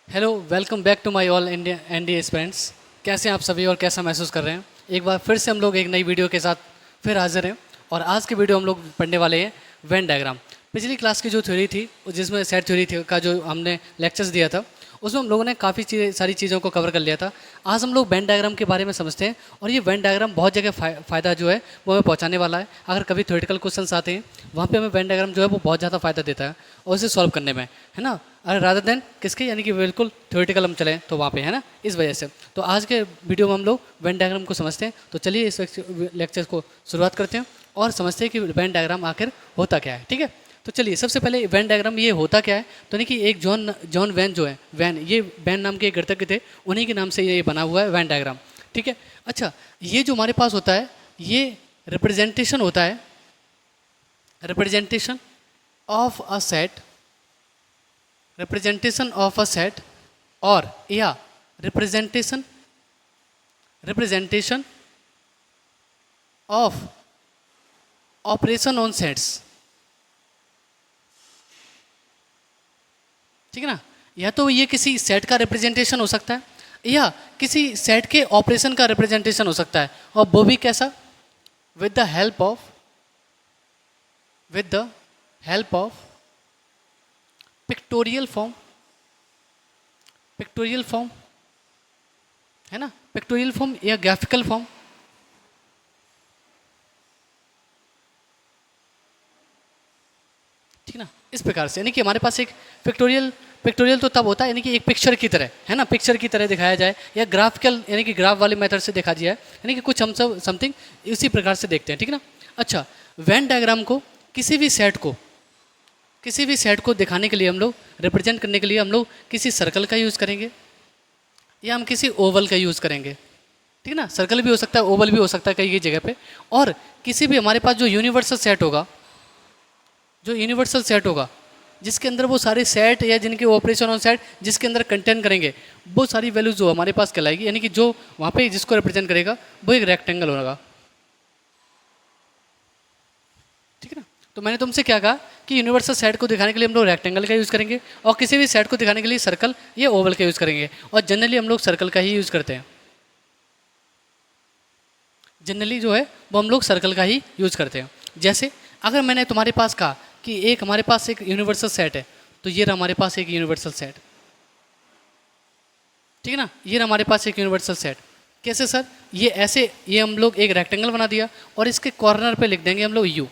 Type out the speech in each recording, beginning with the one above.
Hello, welcome back to my all India ND students. कैसे हैं आप सभी और कैसा महसूस कर रहे हैं? एक बार फिर से हम लोग एक नई वीडियो के साथ फिर हाजिर हैं और आज की वीडियो हम लोग पढ़ने वाले हैं वेन डायग्राम। पिछली क्लास की जो थ्योरी थी जिसमें सेट थ्योरी थी का जो हमने लेक्चर्स दिया था उसमें हम लोगों ने काफ़ी सारी चीज़ों को कवर कर लिया था। आज हम लोग वेन डायग्राम के बारे में समझते हैं और ये वेन डायग्राम बहुत जगह फ़ायदा जो है वो हमें पहुँचाने वाला है। अगर कभी थ्योरेटिकल क्वेश्चन आते हैं वहाँ पे हमें वेन डायग्राम जो है वो बहुत ज़्यादा फ़ायदा देता है और इसे सॉल्व करने में, है ना। अगर रादर देन किसके यानी कि बिल्कुल थ्योरेटिकल हम चलें तो वहाँ पे, है ना। इस वजह से तो आज के वीडियो में हम लोग वेन डायग्राम को समझते हैं। तो चलिए इस लेक्चर को शुरुआत करते हैं और समझते हैं कि वेन डायग्राम आखिर होता क्या है। ठीक है, तो चलिए सबसे पहले वेन डायग्राम ये होता क्या है। तो यानी कि एक जॉन जॉन वैन जो है, वैन ये वैन नाम के एक गणितज्ञ थे, उन्हीं के नाम से ये बना हुआ है वेन डायग्राम। ठीक है, अच्छा ये जो हमारे पास होता है ये रिप्रेजेंटेशन होता है, representation of a set, representation of a set और या representation representation of operation on sets. ठीक है ना, या तो ये किसी सेट का रिप्रेजेंटेशन हो सकता है या किसी सेट के ऑपरेशन का रिप्रेजेंटेशन हो सकता है। और वो भी कैसा? With the help of pictorial form, pictorial form, है ना, पिक्टोरियल फॉर्म या ग्राफिकल फॉर्म। ठीक ना, इस प्रकार से यानी कि हमारे पास एक पिक्टोरियल पिक्टोरियल तो तब होता है यानी कि एक पिक्चर की तरह, है ना, पिक्चर की तरह दिखाया जाए, या ग्राफिकल यानी कि ग्राफ वाले मेथड से दिखा दिया है, यानी कि कुछ हम सब समथिंग इसी प्रकार से देखते हैं। ठीक है ना, अच्छा वेन डायग्राम को किसी भी सेट को दिखाने के लिए हम लोग, रिप्रेजेंट करने के लिए हम लोग किसी सर्कल का यूज़ करेंगे या हम किसी ओवल का यूज़ करेंगे। ठीक है ना, सर्कल भी हो सकता है, ओवल भी हो सकता है कई कई जगह पे। और किसी भी हमारे पास जो यूनिवर्सल सेट होगा, जो यूनिवर्सल सेट होगा जिसके अंदर वो सारे सेट या जिनके ऑपरेशन ऑन सेट जिसके अंदर कंटेंट करेंगे वो सारी वैल्यूज जो हमारे पास कहलाएगी, यानी कि जो वहाँ पे जिसको रिप्रेजेंट करेगा वो एक रेक्टेंगल होगा। ठीक है ना, तो मैंने तुमसे क्या कहा कि यूनिवर्सल सेट को दिखाने के लिए हम लोग रेक्टेंगल का यूज़ करेंगे और किसी भी सेट को दिखाने के लिए सर्कल या ओवल का यूज़ करेंगे। और जनरली हम लोग सर्कल का ही यूज़ करते हैं, जनरली जो है वो हम लोग सर्कल का ही यूज़ करते हैं। जैसे अगर मैंने तुम्हारे पास कहा कि एक हमारे पास एक यूनिवर्सल सेट है, तो ये रहा हमारे पास एक यूनिवर्सल सेट। ठीक है ना, ये रहा हमारे पास एक यूनिवर्सल सेट। कैसे सर? ये ऐसे, ये हम लोग एक रेक्टेंगल बना दिया और इसके कॉर्नर पे लिख देंगे हम लोग यू,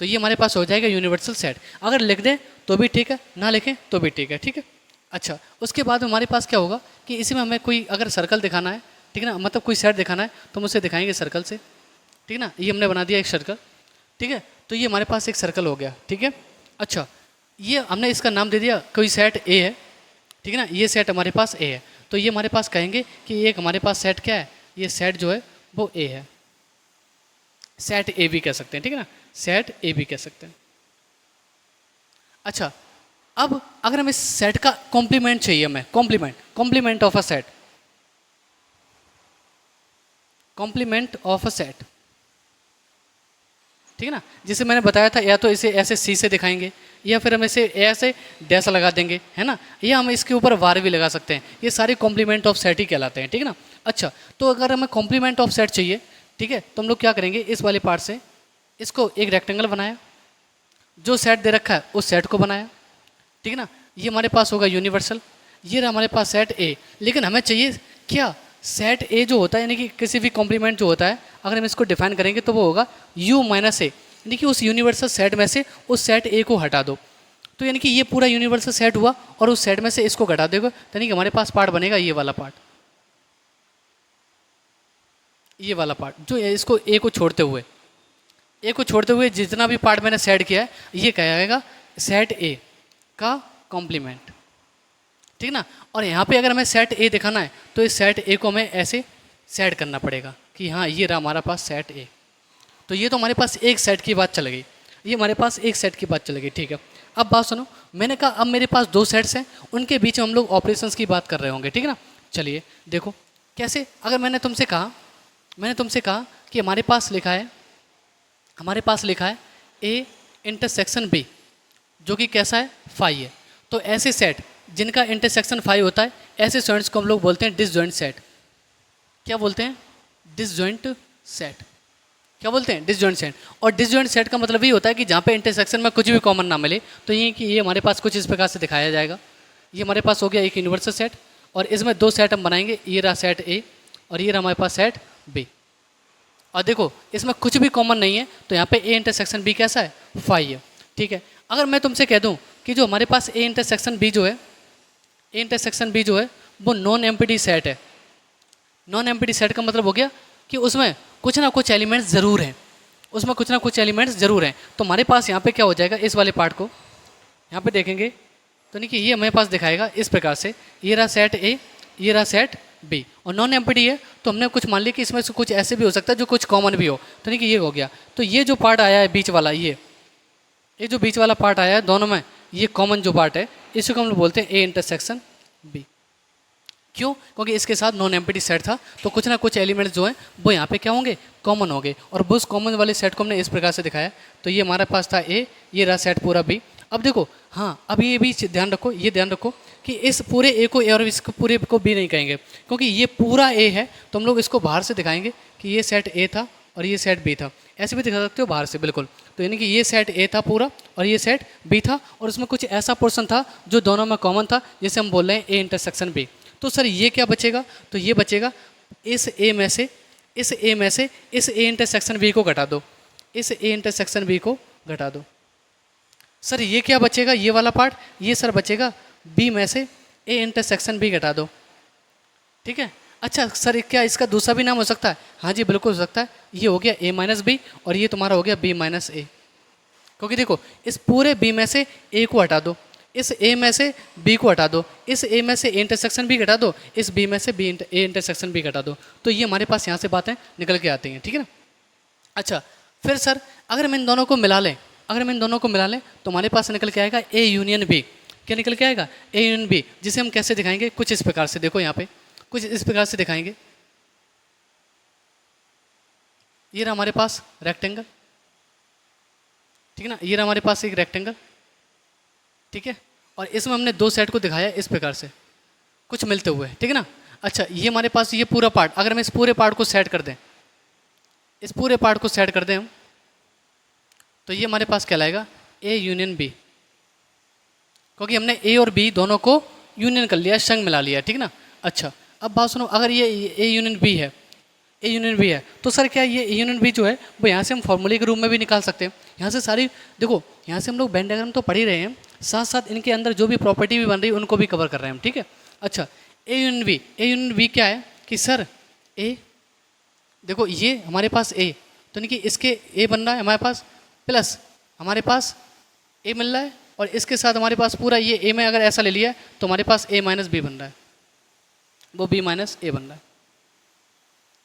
तो ये हमारे पास हो जाएगा यूनिवर्सल सेट। अगर लिख दें तो भी ठीक है, ना लिखें तो भी ठीक है। ठीक है, अच्छा उसके बाद हमारे पास क्या होगा कि इसी में हमें कोई अगर सर्कल दिखाना है, ठीक है ना, मतलब कोई सेट दिखाना है तो हम उसे दिखाएंगे सर्कल से। ठीक है ना, ये हमने बना दिया एक सर्कल। ठीक है, तो ये हमारे पास एक सर्कल हो गया। ठीक है, अच्छा ये हमने इसका नाम दे दिया, कोई सेट ए है। ठीक है ना, ये सेट हमारे पास ए है, तो ये हमारे पास कहेंगे कि एक हमारे पास सेट क्या है, ये सेट जो है वो ए है, सेट ए भी कह सकते हैं। ठीक है ना, सेट ए भी कह सकते हैं। अच्छा अब अगर हमें सेट का कॉम्प्लीमेंट चाहिए, हमें complement of a set, complement of a set. ठीक है ना, जिसे मैंने बताया था, या तो इसे ऐसे सी से दिखाएंगे या फिर हम इसे ऐसे डैश लगा देंगे, है ना, या हम इसके ऊपर वार भी लगा सकते हैं। ये सारे कॉम्प्लीमेंट ऑफ सेट ही कहलाते हैं। ठीक है ना, अच्छा तो अगर हमें कॉम्प्लीमेंट ऑफ सेट चाहिए, ठीक है, तो हम लोग क्या करेंगे, इस वाले पार्ट से इसको एक रेक्टेंगल बनाया, जो सेट दे रखा है उस सेट को बनाया। ठीक है ना, ये हमारे पास होगा यूनिवर्सल, ये रहा हमारे पास सेट ए। लेकिन हमें चाहिए क्या, सेट ए जो होता है यानी कि किसी भी कॉम्प्लीमेंट जो होता है, अगर हम इसको डिफाइन करेंगे तो वो होगा यू माइनस ए, यानी कि उस यूनिवर्सल सेट में से उस सेट ए को हटा दो। तो यानी कि ये पूरा यूनिवर्सल सेट हुआ और उस सेट में से इसको घटा देगा, यानी कि हमारे पास पार्ट बनेगा ये वाला पार्ट, ये वाला पार्ट जो इसको ए को छोड़ते हुए जितना भी पार्ट मैंने सेट किया है ये कहेगा सेट ए का कॉम्प्लीमेंट। ठीक ना, और यहाँ पे अगर हमें सेट ए दिखाना है तो इस सेट ए को हमें ऐसे सेट करना पड़ेगा कि हाँ ये रहा हमारा पास सेट ए। तो ये तो हमारे पास एक सेट की बात चल गई, ये हमारे पास एक सेट की बात चल गई। ठीक है, अब बात सुनो, मैंने कहा अब मेरे पास दो सेट्स हैं, उनके बीच में हम लोग ऑपरेशंस की बात कर रहे होंगे। ठीक है ना, चलिए देखो कैसे। अगर मैंने तुमसे कहा कि हमारे पास लिखा है ए इंटरसेक्शन बी, जो कि कैसा है, फाई है। तो ऐसे सेट जिनका इंटरसेक्शन 5 होता है, ऐसे स्टूडेंट्स को हम लोग बोलते हैं डिसजॉइंट सेट। क्या बोलते हैं? Disjoint set. क्या बोलते हैं? Disjoint set. और डिसजॉइंट सेट का मतलब ये होता है कि जहाँ पे इंटरसेक्शन में कुछ भी कॉमन ना मिले, तो ये कि ये हमारे पास कुछ इस प्रकार से दिखाया जाएगा। ये हमारे पास हो गया एक यूनिवर्सल सेट, और इसमें दो सेट हम बनाएंगे, ये रहा सेट ए और ये रहा हमारे पास सेट बी। और देखो इसमें कुछ भी कॉमन नहीं है, तो यहाँ पे ए इंटरसेक्शन बी कैसा है? 5 है। ठीक है, अगर मैं तुमसे कह दूँ कि जो हमारे पास ए इंटरसेक्शन बी जो है, ए इंटरसेक्शन बी जो है वो नॉन एम्प्टी सेट है। नॉन एम्प्टी सेट का मतलब हो गया कि उसमें कुछ ना कुछ एलिमेंट्स ज़रूर हैं, उसमें कुछ ना कुछ एलिमेंट्स ज़रूर हैं। तो हमारे पास यहाँ पे क्या हो जाएगा, इस वाले पार्ट को यहाँ पे देखेंगे तो नहीं कि ये हमारे पास दिखाएगा इस प्रकार से, ये रहा सेट ए, ये रहा सेट बी, और नॉन एम्प्टी है तो हमने कुछ मान लिया कि इसमें से कुछ ऐसे भी हो सकता है जो कुछ कॉमन भी हो, तो नहीं कि ये हो गया। तो ये जो पार्ट आया है बीच वाला, ये जो बीच वाला पार्ट आया है दोनों में, ये कॉमन जो पार्ट है, इसको हम लोग बोलते हैं ए इंटरसेक्शन बी। क्यों? क्योंकि इसके साथ नॉन एम्प्टी सेट था, तो कुछ ना कुछ एलिमेंट्स जो हैं वो यहाँ पे क्या होंगे? कॉमन होंगे। और वो उस कॉमन वाले सेट को हमने इस प्रकार से दिखाया। तो ये हमारे पास था ए, ये रहा सेट पूरा बी। अब देखो, हाँ अब ये भी ध्यान रखो, ये ध्यान रखो कि इस पूरे ए को ए और इस पूरे को बी नहीं कहेंगे, क्योंकि ये पूरा ए है तो हम लोग इसको बाहर से दिखाएंगे कि ये सेट ए था और ये सेट बी था। ऐसे भी दिखा सकते हो बाहर से, बिल्कुल। तो यानी कि ये सेट ए था पूरा और ये सेट बी था, और उसमें कुछ ऐसा पोर्शन था जो दोनों में कॉमन था, जिसे हम बोल रहे हैं ए इंटरसेक्शन बी। तो सर ये क्या बचेगा? तो ये बचेगा इस ए में से इस ए इंटरसेक्शन बी को घटा दो, इस ए इंटरसेक्शन बी को घटा दो। सर ये क्या बचेगा? ये वाला पार्ट, ये सर बचेगा बी में से ए इंटरसेक्शन बी घटा दो। ठीक है। अच्छा सर क्या इसका दूसरा भी नाम हो सकता है? हाँ जी बिल्कुल हो सकता है। ये हो गया ए माइनस बी और ये तुम्हारा हो गया बी माइनस ए। क्योंकि देखो इस पूरे बी में से ए को हटा दो, इस ए में से बी को हटा दो, इस ए में से ए इंटरसेक्शन बी घटा दो, इस बी में से ए इंटरसेक्शन बी घटा दो। तो ये हमारे पास यहाँ से बातें निकल के आती हैं। ठीक है ना। अच्छा फिर सर अगर हम इन दोनों को मिला लें, तो हमारे पास निकल के आएगा ए यूनियन बी। क्या निकल के आएगा? ए यूनियन बी, जिसे हम कैसे दिखाएंगे? कुछ इस प्रकार से। देखो यहाँ पे कुछ इस प्रकार से दिखाएंगे। ये रहा हमारे पास रेक्टेंगल, ठीक है ना, ये रहा हमारे पास एक रेक्टेंगल। ठीक है, और इसमें हमने दो सेट को दिखाया इस प्रकार से कुछ मिलते हुए। ठीक है ना। अच्छा ये हमारे पास ये पूरा पार्ट, अगर हम इस पूरे पार्ट को सेट कर दें, इस पूरे पार्ट को सेट कर दें हम, तो ये हमारे पास कहलाएगा ए यूनियन बी, क्योंकि हमने ए और बी दोनों को यूनियन कर लिया, संग मिला लिया। ठीक ना। अच्छा अब बात सुनो, अगर ये ए यूनियन बी है, ए यूनियन बी है, तो सर क्या ये ए यूनियन बी जो है वो यहाँ से हम फॉर्मूले के रूप में भी निकाल सकते हैं। यहाँ से सारी देखो, यहाँ से हम लोग वेन डायग्राम तो पढ़ ही रहे हैं, साथ साथ इनके अंदर जो भी प्रॉपर्टी भी बन रही है उनको भी कवर कर रहे हैं हम। ठीक है। अच्छा ए यूनियन बी क्या है कि सर ए, देखो ये हमारे पास ए, तो नहीं कि इसके ए बन रहा है हमारे पास, प्लस हमारे पास ए मिल रहा है, और इसके साथ हमारे पास पूरा ये ए में अगर ऐसा ले लिया है तो हमारे पास ए माइनस बी बन रहा है, वो बी माइनस ए बन रहा है।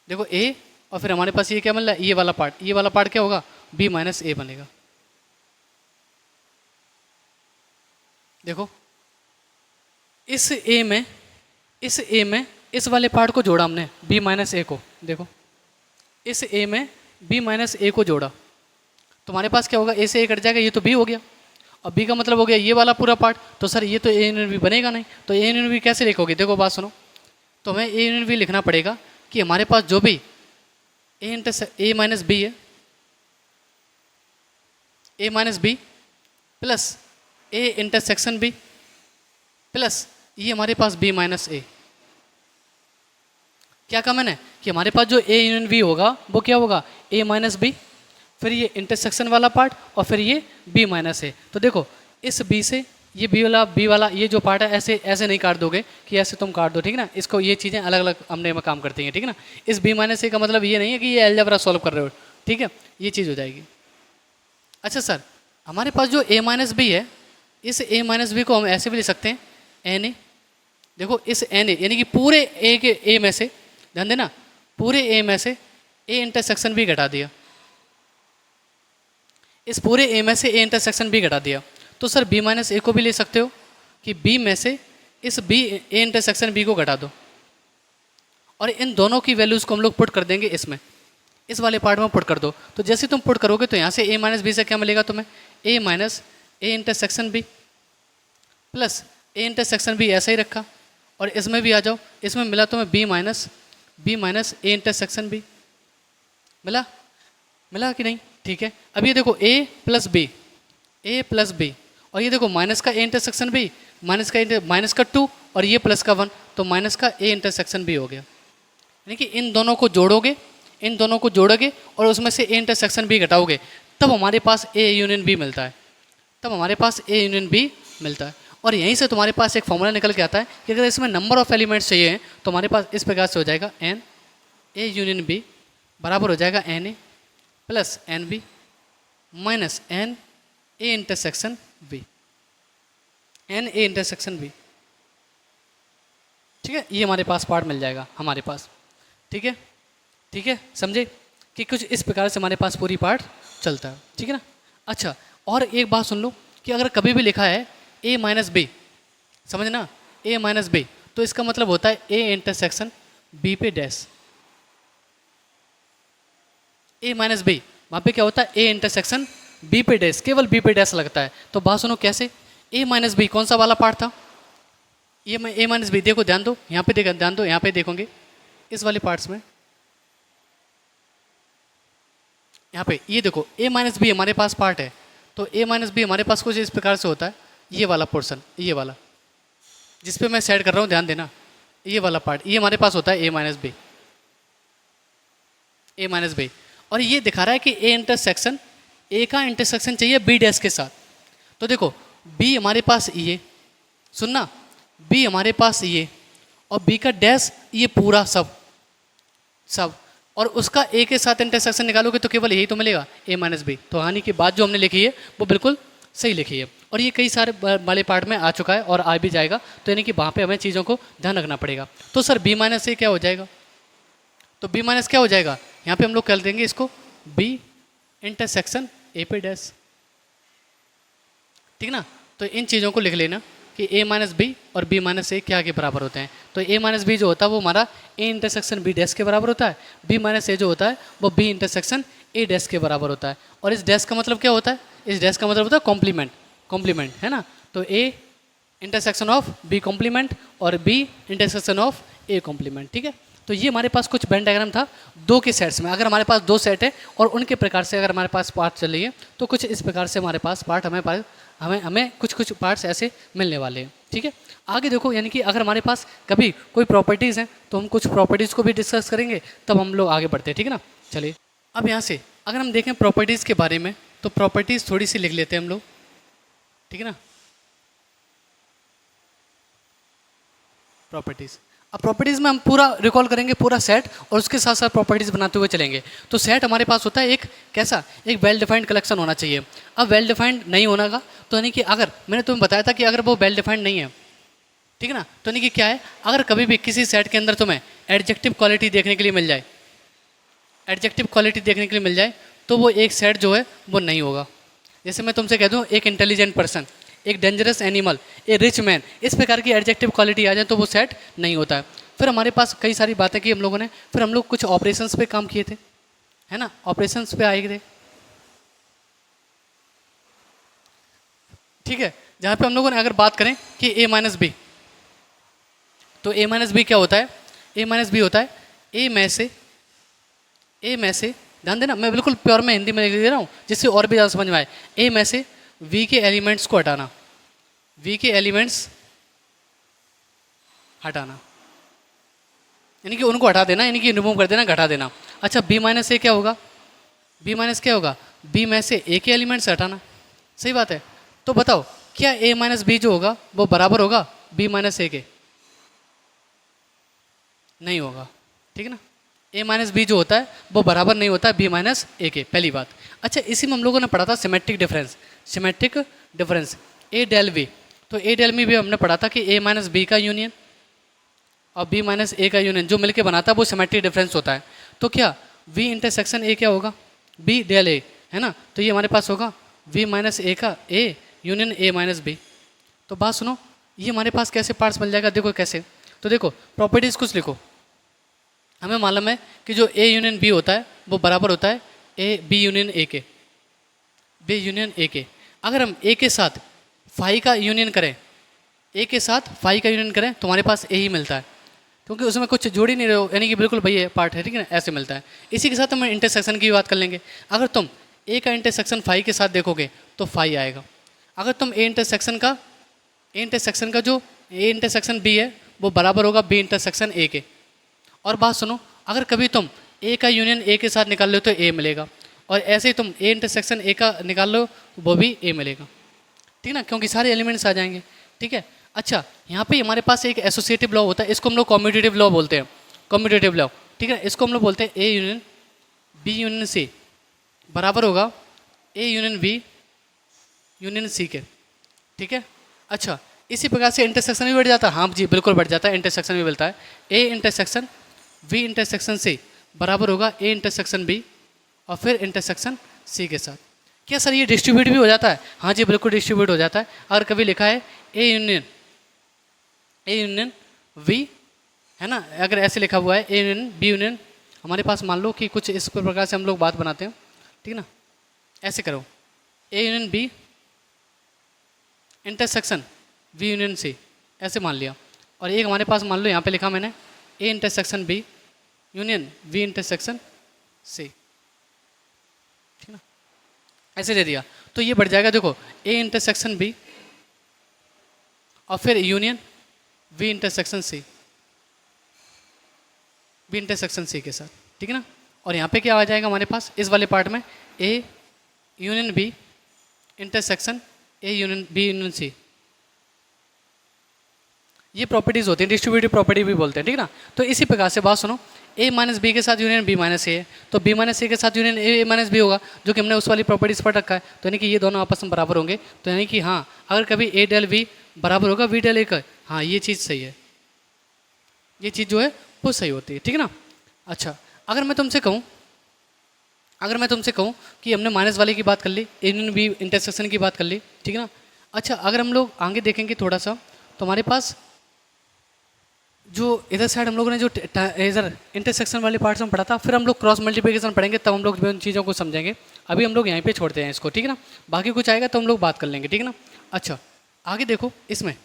देखो ए, और फिर हमारे पास ये क्या मिल रहा है? ये वाला पार्ट, ये वाला पार्ट क्या होगा? बी माइनस ए बनेगा। देखो इस ए में इस वाले पार्ट को जोड़ा हमने, बी माइनस ए को। देखो इस ए में बी माइनस ए को जोड़ा, तो हमारे पास क्या होगा? ए से ए कट जाएगा, ये तो बी हो गया, और बी का मतलब हो गया ये वाला पूरा पार्ट। तो सर ये तो ए यूनियन बी बनेगा नहीं, तो ए यूनियन बी कैसे लिखोगे? देखो बात सुनो, तो हमें ए यूनियन बी लिखना पड़ेगा कि हमारे पास जो भी ए माइनस बी है, A minus B plus A intersection B plus ये हमारे पास बी माइनस ए। क्या कहा मैंने? कि हमारे पास जो ए यूनियन बी होगा वो क्या होगा? ए माइनस बी, फिर ये इंटरसेक्शन वाला पार्ट, और फिर ये बी माइनस ए। तो देखो इस बी से ये बी वाला ये जो पार्ट है ऐसे नहीं काट दोगे कि ऐसे तुम काट दो। ठीक है ना। इसको ये चीज़ें अलग अलग हमने में काम करती हैं। ठीक है ना। इस बी माइनस ए का मतलब ये नहीं है कि ये अलजेब्रा सॉल्व कर रहे हो। ठीक है, ये चीज़ हो जाएगी। अच्छा सर हमारे पास जो ए माइनस बी है, इस ए माइनस बी को हम ऐसे भी लिख सकते हैं एन ए। देखो इस एन ए यानी कि पूरे ए के ए में से, ध्यान देना, पूरे ए में से ए इंटरसेक्शन बी घटा दिया, इस पूरे ए में से ए इंटरसेक्शन बी घटा दिया। तो सर बी माइनस ए को भी ले सकते हो कि बी में से इस बी ए इंटरसेक्शन बी को घटा दो, और इन दोनों की वैल्यूज़ को हम लोग पुट कर देंगे इसमें, इस वाले पार्ट में पुट कर दो। तो जैसे तुम पुट करोगे तो यहाँ से ए माइनस बी से क्या मिलेगा तुम्हें? A minus A intersection B plus A intersection B ऐसा ही रखा, और इसमें भी आ जाओ, इसमें मिला तुम्हें B minus A intersection B, मिला मिला कि नहीं? ठीक है, अब ये देखो ए प्लस बी, और ये देखो माइनस का ए इंटरसेक्शन बी, माइनस का 2 और ये प्लस का 1, तो माइनस का ए इंटरसेक्शन बी हो गया। यानी कि इन दोनों को जोड़ोगे और उसमें से ए इंटरसेक्शन बी घटाओगे, तब हमारे पास ए यूनियन बी मिलता है। और यहीं से तुम्हारे पास एक फॉर्मूला निकल के आता है कि अगर इसमें नंबर ऑफ एलिमेंट्स चाहिए हैं तो हमारे पास इस प्रकार से हो जाएगा एन ए यूनियन बी बराबर हो जाएगा N A plus N B minus N A intersection B, ठीक है। ये हमारे पास पार्ट मिल जाएगा हमारे पास, ठीक है, समझे कि कुछ इस प्रकार से हमारे पास पूरी पार्ट चलता है, ठीक है ना। अच्छा, और एक बात सुन लो कि अगर कभी भी लिखा है a माइनस बी, समझना, a माइनस बी, तो इसका मतलब होता है a इंटरसेक्शन b पे डैश, a माइनस बी, वहाँ पे क्या होता है a इंटरसेक्शन b पे डैश, केवल b पे डैश लगता है। तो बात सुनो कैसे, a माइनस बी कौन सा वाला पार्ट था, ये मैं a माइनस बी, देखो ध्यान दो यहाँ पे, ध्यान दो यहाँ पे देखोगे इस वाले पार्ट्स में, यहाँ पे ये देखो a माइनस बी हमारे पास पार्ट है, तो a माइनस बी हमारे पास कुछ इस प्रकार से होता है, ये वाला पोर्शन, ये वाला जिस पे मैं सेट कर रहा हूँ, ध्यान देना, ये वाला पार्ट ये हमारे पास होता है a माइनस बी, और ये दिखा रहा है कि a का इंटरसेक्शन चाहिए b डैश के साथ। तो देखो b हमारे पास ये, सुनना, b हमारे पास ये, और b का डैश ये पूरा सब, और उसका a के साथ इंटरसेक्शन निकालोगे तो केवल यही तो मिलेगा a माइनस बी। तो हानि की बात जो हमने लिखी है वो बिल्कुल सही लिखी है, और ये कई सारे बड़े पार्ट में आ चुका है और आ भी जाएगा, तो यानी कि वहाँ पे हमें चीज़ों को ध्यान रखना पड़ेगा। तो सर b माइनस ए क्या हो जाएगा, तो b माइनस क्या हो जाएगा, यहाँ पे हम लोग कर देंगे इसको b इंटरसेक्शन a पे डैश, ठीक ना। तो इन चीज़ों को लिख लेना कि a माइनस बी और b माइनस ए क्या के बराबर होते हैं। तो a माइनस बी जो होता है वो हमारा a इंटरसेक्शन b डैश के बराबर होता है, b माइनस ए जो होता है वो b इंटरसेक्शन a डैश के बराबर होता है। और इस डैश का मतलब क्या होता है, इस डैश का मतलब होता है कॉम्प्लीमेंट, है ना। तो a intersection of b complement और b intersection of a complement, ठीक है। तो ये हमारे पास कुछ वेन डायग्राम था दो के सेट्स में। अगर हमारे पास दो सेट है और उनके प्रकार से अगर हमारे पास पार्ट चल रही है तो कुछ इस प्रकार से हमारे पास पार्ट हमें कुछ पार्ट्स ऐसे मिलने वाले हैं, ठीक है। आगे देखो, यानी कि अगर हमारे पास कभी कोई प्रॉपर्टीज़ हैं तो हम कुछ प्रॉपर्टीज़ को भी डिस्कस करेंगे, तब हम लोग आगे बढ़ते हैं, ठीक है ना। चलिए अब यहाँ से अगर हम देखें प्रॉपर्टीज़ के बारे में, तो प्रॉपर्टीज़ थोड़ी सी लिख लेते हैं हम लोग, ठीक है ना। प्रॉपर्टीज़, अब प्रॉपर्टीज़ में हम पूरा रिकॉल करेंगे पूरा सेट, और उसके साथ साथ प्रॉपर्टीज़ बनाते हुए चलेंगे। तो सेट हमारे पास होता है एक कैसा, एक वेल डिफाइंड कलेक्शन होना चाहिए। अब वेल डिफाइंड नहीं होना का, तो यानी कि अगर मैंने तुम्हें बताया था कि अगर वो वेल डिफाइंड नहीं है, ठीक है ना, तो यानी कि क्या है, अगर कभी भी किसी सेट के अंदर तुम्हें एडजेक्टिव क्वालिटी देखने के लिए मिल जाए, तो वो एक सेट जो है वो नहीं होगा। जैसे मैं तुमसे कह दूँ एक इंटेलिजेंट पर्सन, एक डेंजरस एनिमल, ए रिच मैन, इस प्रकार की एडजेक्टिव क्वालिटी आ जाए तो वो सेट नहीं होता है। फिर हमारे पास कई सारी बातें की हम लोगों ने, फिर हम लोग कुछ ऑपरेशंस पे काम किए थे, है ना, ऑपरेशंस पे आए थे, ठीक है। जहाँ पे हम लोगों ने अगर बात करें कि a माइनस बी, तो a माइनस बी क्या होता है, a माइनस बी होता है a में से ध्यान देना, मैं बिल्कुल प्योर में हिंदी में लिख दे रहा हूँ जिससे और भी ज़्यादा समझ में आए। a में से v के एलिमेंट्स को हटाना, v के एलिमेंट्स हटाना, यानी कि उनको हटा देना, यानी कि रिमूव कर देना, घटा देना। अच्छा, b माइनस ए क्या होगा, b माइनस क्या होगा, b में से a के एलिमेंट्स हटाना, सही बात है। तो बताओ क्या a माइनस बी जो होगा वो बराबर होगा b माइनस ए के, नहीं होगा, ठीक है ना। a माइनस बी जो होता है वो बराबर नहीं होता b माइनस ए के, पहली बात। अच्छा, इसी में हम लोगों ने पढ़ा था symmetric difference a del v, तो a डेल v भी हमने पढ़ा था कि a माइनस बी का यूनियन और b माइनस ए का यूनियन जो मिलके बनाता है वो सिमेट्रिक डिफरेंस होता है। तो क्या v इंटरसेक्शन a क्या होगा, b डेल a, है ना। तो ये हमारे पास होगा v माइनस ए का a union a minus B. तो बात सुनो, ये हमारे पास कैसे पार्ट्स मिल जाएगा, देखो कैसे। तो देखो प्रॉपर्टीज़ कुछ लिखो, हमें मालूम है कि जो a यूनियन b होता है वो बराबर होता है b यूनियन a के। अगर हम a के साथ फाई का यूनियन करें, ए के साथ फाई का यूनियन करें तो हमारे पास ए ही मिलता है, क्योंकि उसमें कुछ जोड़ ही नहीं रहे हो, यानी कि बिल्कुल वही पार्ट है, ठीक है ना, ऐसे मिलता है। इसी के साथ हम इंटरसेक्शन की बात कर लेंगे। अगर तुम ए का इंटरसेक्शन फाई के साथ देखोगे तो फाई आएगा। अगर तुम ए इंटरसेक्शन का जो ए इंटरसेक्शन बी है वो बराबर होगा बी इंटरसेक्शन ए के। और बात सुनो, अगर कभी तुम ए का यूनियन ए के साथ निकाल लो तो ए मिलेगा, और ऐसे ही तुम ए इंटरसेक्शन ए का निकाल लो वो भी ए मिलेगा, ठीक ना, क्योंकि सारे एलिमेंट्स आ जाएंगे, ठीक है। अच्छा, यहाँ पे हमारे पास एक एसोसिएटिव लॉ होता है, इसको हम लोग कॉम्यूटेटिव लॉ बोलते हैं, कॉम्यूटेटिव लॉ, ठीक है। इसको हम लोग बोलते हैं A union B union C बराबर होगा A union B union C के, ठीक है। अच्छा, इसी प्रकार से इंटरसेक्शन भी बढ़ जाता है, हाँ जी बिल्कुल बढ़ जाता है, इंटरसेक्शन भी मिलता है। A intersection B intersection C बराबर होगा ए इंटरसेक्शन बी और फिर इंटरसेक्शन सी के साथ। क्या सर ये डिस्ट्रीब्यूट भी हो जाता है? हाँ जी बिल्कुल डिस्ट्रीब्यूट हो जाता है। अगर कभी लिखा है ए यूनियन वी, है ना, अगर ऐसे लिखा हुआ है ए यूनियन बी यूनियन, हमारे पास मान लो कि कुछ इस प्रकार से हम लोग बात बनाते हैं, ठीक ना, ऐसे करो A union B intersection B union C, ऐसे मान लिया। और एक हमारे पास मान लो यहाँ पे लिखा मैंने A intersection B union B intersection C, ठीक ना, ऐसे दे दिया तो ये बढ़ जाएगा। देखो ए इंटरसेक्शन बी और फिर union B intersection C, B intersection C के साथ, ठीक है ना। और यहाँ पे क्या आ जाएगा हमारे पास इस वाले पार्ट में A union B intersection A union B union C. ये प्रॉपर्टीज होती हैं, डिस्ट्रीब्यूटिव प्रॉपर्टी भी बोलते हैं, ठीक है ना। तो इसी प्रकार से बात सुनो, ए माइनस बी के साथ यूनियन बी माइनस ए है, तो बी माइनस ए के साथ यूनियन ए माइनस बी होगा, जो कि हमने उस वाली प्रॉपर्टीज पढ़ रखा है। तो यानी कि ये दोनों आपस में बराबर होंगे, तो यानी कि हाँ, अगर कभी ए डेल वी बराबर होगा वी डेल ए का, हाँ ये चीज़ सही है, ये चीज़ जो है वो सही होती है, ठीक है ना। अच्छा, अगर मैं तुमसे कहूँ कि हमने माइनस वाले की बात कर ली, यूनियन बी इंटरसेक्शन की बात कर ली, ठीक है ना। अच्छा, अगर हम लोग आगे देखेंगे थोड़ा सा तो हमारे पास जो इधर साइड हम लोगों ने जो इधर इंटरसेक्शन वाले पार्ट्स में पढ़ा था, फिर हम लोग क्रॉस मल्टीप्लिकेशन पढ़ेंगे, तब हम लोग उन चीज़ों को समझेंगे। अभी हम लोग यहीं पे छोड़ते हैं इसको, ठीक है ना, बाकी कुछ आएगा तो हम लोग बात कर लेंगे, ठीक है ना। अच्छा, आगे देखो, इसमें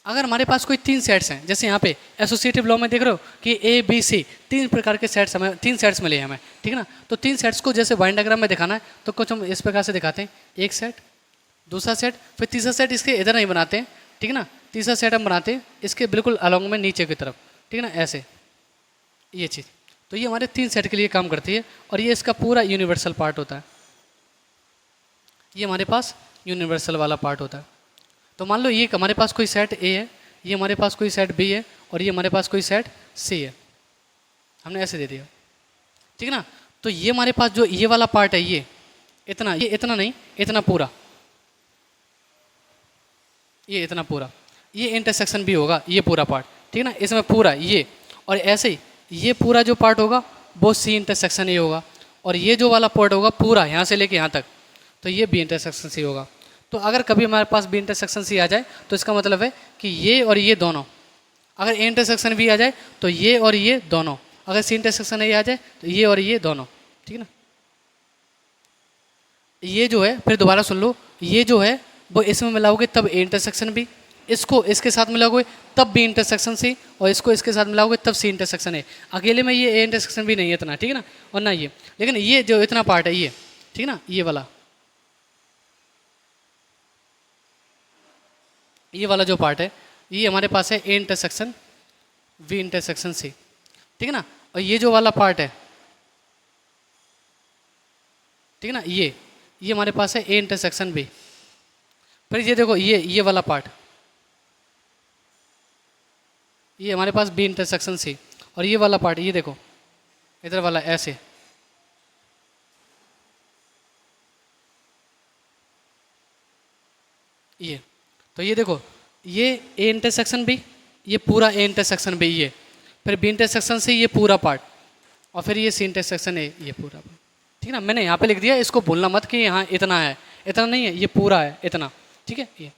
अगर हमारे पास कोई 3 सेट्स हैं, जैसे यहाँ पे एसोसिएटिव लॉ में देख रहे हो कि ए बी सी 3 प्रकार के सेट्स हमें 3 सेट्स मिले हैं हमें, ठीक है ना। तो 3 सेट्स को जैसे वाइन डायग्राम में दिखाना है तो कुछ हम इस प्रकार से दिखाते हैं, एक सेट, दूसरा सेट, फिर तीसरा सेट इसके इधर नहीं बनाते हैं, ठीक है ना। तीसरा सेट हम बनाते हैं इसके बिल्कुल अलॉन्ग में नीचे की तरफ, ठीक है ना, ऐसे ये चीज़। तो ये हमारे 3 सेट के लिए काम करती है और ये इसका पूरा यूनिवर्सल पार्ट होता है, ये हमारे पास यूनिवर्सल वाला पार्ट होता है। तो मान लो ये हमारे पास कोई सेट ए है, ये हमारे पास कोई सेट बी है और ये हमारे पास कोई सेट सी है, हमने ऐसे दे दिया, ठीक है ना। तो ये हमारे पास जो ये वाला पार्ट है, ये इतना नहीं, इतना पूरा, ये इतना पूरा, ये इंटरसेक्शन भी होगा, ये पूरा पार्ट, ठीक है ना, इसमें पूरा ये, और ऐसे ही ये पूरा जो पार्ट होगा वो सी इंटरसेक्शन ए होगा, और ये जो वाला पार्ट होगा पूरा यहाँ से लेके यहाँ तक, तो ये बी इंटरसेक्शन सी होगा। तो अगर कभी हमारे पास बी इंटरसेक्शन सी आ जाए तो इसका मतलब है कि ये और ये दोनों, अगर ए इंटरसेक्शन बी आ जाए तो ये और ये दोनों, अगर सी इंटरसेक्शन ए आ जाए तो ये और ये दोनों, ठीक है ना। ये जो है, फिर दोबारा सुन लो, ये जो है वो इसमें मिलाओगे तब ए इंटरसेक्शन बी, इसको इसके साथ मिलाओगे तब बी इंटरसेक्शन सी, और इसको इसके साथ मिलाओगे तब सी इंटरसेक्शन ए। अकेले में ये ए इंटरसेक्शन भी नहीं है इतना, ठीक है ना, और ना ये, लेकिन ये जो इतना पार्ट है ये, ठीक है ना, ये वाला जो पार्ट है ये हमारे पास है A intersection B intersection C, ठीक है ना। और ये जो वाला पार्ट है, ठीक है ना, ये हमारे पास है ए इंटरसेक्शन बी। फिर ये देखो ये वाला पार्ट, ये हमारे पास बी इंटरसेक्शन सी, और ये वाला पार्ट, ये देखो इधर वाला ऐसे, ये, तो ये देखो ये ए इंटरसेक्शन बी, ये पूरा ए इंटरसेक्शन बी, ये फिर बी इंटरसेक्शन सी ये पूरा पार्ट, और फिर ये सी इंटरसेक्शन ए ये पूरा पार्ट, ठीक है ना। मैंने यहाँ पे लिख दिया, इसको भूलना मत कि यहाँ इतना है, इतना नहीं है, ये पूरा है इतना, ठीक है ये।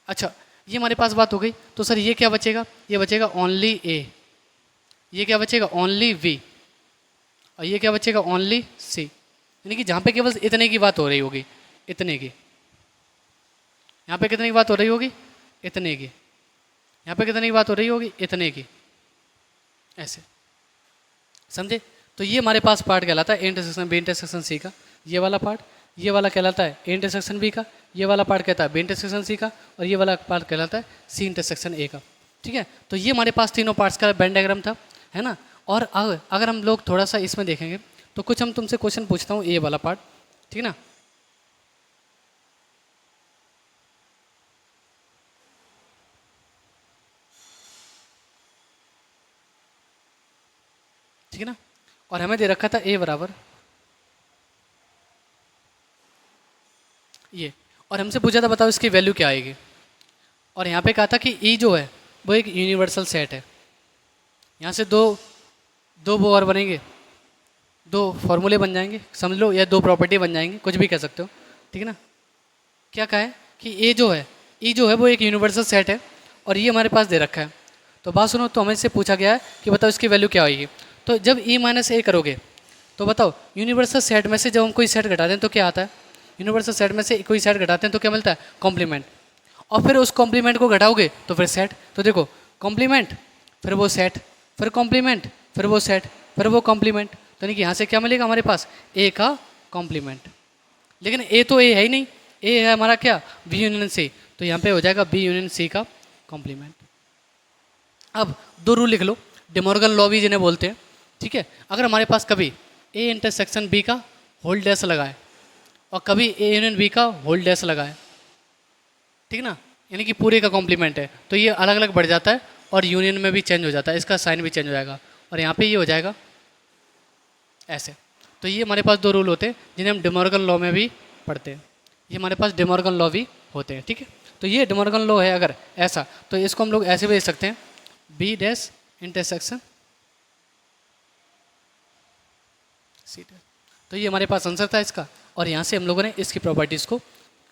अच्छा, ये हमारे पास बात हो गई, तो सर ये क्या बचेगा, ये बचेगा ओनली ए, ये क्या बचेगा ओनली वी, और ये क्या बचेगा ओनली सी, यानी कि जहाँ पे केवल इतने की बात हो रही होगी, इतने की, यहाँ पे कितने की बात हो रही होगी, इतने की। यहाँ पे कितने की बात हो रही होगी, इतने की, ऐसे, समझे। तो ये हमारे पास पार्ट कहलाता है A intersection B intersection C का, ये वाला पार्ट। ये वाला कहलाता है ए इंटरसेक्शन बी का, ये वाला पार्ट कहता है बी इंटरसेक्शन सी का, और ये वाला पार्ट कहलाता है सी इंटरसेक्शन ए का। ठीक है, तो ये हमारे पास तीनों पार्ट्स का वेन डायग्राम था, है ना। और अगर हम लोग थोड़ा सा इसमें देखेंगे तो कुछ हम तुमसे क्वेश्चन पूछता हूँ, ये वाला पार्ट, ठीक है ना। ठीक है ना, और हमें दे रखा था ए बराबर ये, और हमसे पूछा था बताओ इसकी वैल्यू क्या आएगी। और यहाँ पे कहा था कि ई जो है वो एक यूनिवर्सल सेट है। यहाँ से दो दो वो और बनेंगे, दो फॉर्मूले बन जाएंगे समझ लो, या दो प्रॉपर्टी बन जाएंगी, कुछ भी कह सकते हो, ठीक है ना। क्या कहा है कि ए जो है, ई जो है वो एक यूनिवर्सल सेट है, और ये हमारे पास दे रखा है। तो बात सुनो, तो हमें से पूछा गया है कि बताओ इसकी वैल्यू क्या आएगी। तो जब ई माइनस ए करोगे तो बताओ यूनिवर्सल सेट में से जब हम कोई सेट घटाते हैं तो क्या आता है, यूनिवर्सल सेट में से कोई सेट घटाते हैं तो क्या मिलता है, कॉम्प्लीमेंट। और फिर उस कॉम्प्लीमेंट को घटाओगे तो फिर सेट। तो देखो कॉम्प्लीमेंट, फिर वो सेट, फिर कॉम्प्लीमेंट, फिर वो सेट, फिर वो कॉम्प्लीमेंट। तो यानी कि यहाँ से क्या मिलेगा हमारे पास, ए का कॉम्प्लीमेंट। लेकिन ए तो ए है ही नहीं, ए है हमारा क्या, बी यूनियन सी। तो यहाँ पे हो जाएगा बी यूनियन सी का कॉम्प्लीमेंट। अब दो रूल लिख लो, डिमॉर्गन लॉ भी जिन्हें बोलते हैं, ठीक है। अगर हमारे पास कभी ए इंटरसेक्शन बी का होल डैश लगाए और कभी ए यूनियन बी का होल डैश लगाए, ठीक ना, यानी कि पूरे का कॉम्प्लीमेंट है, तो ये अलग अलग बढ़ जाता है और यूनियन में भी चेंज हो जाता है, इसका साइन भी चेंज हो जाएगा, और यहाँ पे ये हो जाएगा ऐसे। तो ये हमारे पास दो रूल होते हैं जिन्हें हम डिमॉर्गन लॉ में भी पढ़ते हैं, ये हमारे पास डिमॉर्गन लॉ भी होते हैं, ठीक है। तो ये डिमॉर्गन लॉ है अगर ऐसा, तो इसको हम लोग ऐसे भी लिख सकते हैं, B dash intersection C dash. तो ये हमारे पास आंसर था इसका, और यहाँ से हम लोगों ने इसकी प्रॉपर्टीज़ को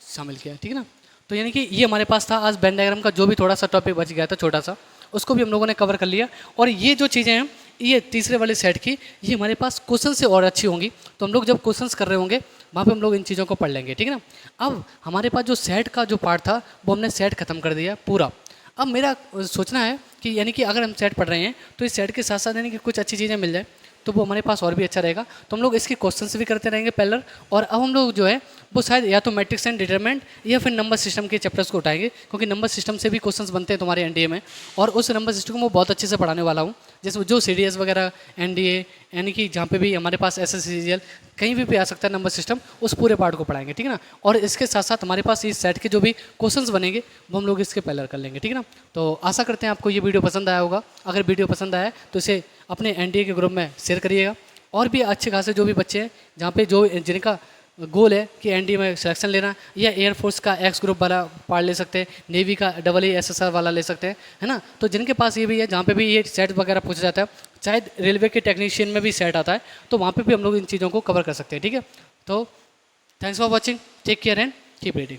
शामिल किया, ठीक है ना। तो यानी कि ये हमारे पास था आज वेन डायग्राम का जो भी थोड़ा सा टॉपिक बच गया था छोटा सा, उसको भी हम लोगों ने कवर कर लिया। और ये जो चीज़ें हैं ये तीसरे वाले सेट की, ये हमारे पास क्वेश्चन से और अच्छी होंगी, तो हम लोग जब क्वेश्चंस कर रहे होंगे वहाँ पे हम लोग इन चीज़ों को पढ़ लेंगे, ठीक है ना। अब हमारे पास जो सेट का जो पार्ट था वो हमने सेट खत्म कर दिया पूरा। अब मेरा सोचना है कि यानी कि अगर हम सेट पढ़ रहे हैं तो इस सेट के साथ साथ यानी कि कुछ अच्छी चीज़ें मिल जाए तो वो हमारे पास और भी अच्छा रहेगा। तो हम लोग इसके क्वेश्चंस भी करते रहेंगे पैरेलल, और अब हम लोग जो है वो शायद या तो मैट्रिक्स एंड डिटरमिनेंट या फिर नंबर सिस्टम के चैप्टर्स को उठाएंगे, क्योंकि नंबर सिस्टम से भी क्वेश्चंस बनते हैं तुम्हारे एनडीए में, और उस नंबर सिस्टम को मैं बहुत अच्छे से पढ़ाने वाला हूँ। जैसे जो सीडीएस वगैरह एनडीए यानी कि जहाँ पे भी हमारे पास एसएससीजीएल कहीं भी आ सकता है नंबर सिस्टम, उस पूरे पार्ट को पढ़ाएंगे, ठीक है ना। और इसके साथ साथ हमारे पास इस सेट के जो भी क्वेश्चंस बनेंगे वो हम लोग इसके पैरेलल कर लेंगे, ठीक है ना। तो आशा करते हैं आपको ये वीडियो पसंद आया होगा। अगर वीडियो पसंद आया तो इसे अपने एनडीए के ग्रुप में शेयर करिएगा, और भी अच्छे खासे जो भी बच्चे हैं जहाँ पे जो जिनका गोल है कि एनडीए में सिलेक्शन लेना, या एयरफोर्स का एक्स ग्रुप वाला पार्ट ले सकते हैं, नेवी का EESSR वाला ले सकते हैं, है ना। तो जिनके पास ये भी है जहाँ पे भी ये सेट वगैरह पूछा जाता है, शायद रेलवे के टेक्नीशियन में भी सेट आता है, तो वहाँ पे भी हम लोग इन चीज़ों को कवर कर सकते हैं, ठीक है। तो thanks for watching, take care and keep reading.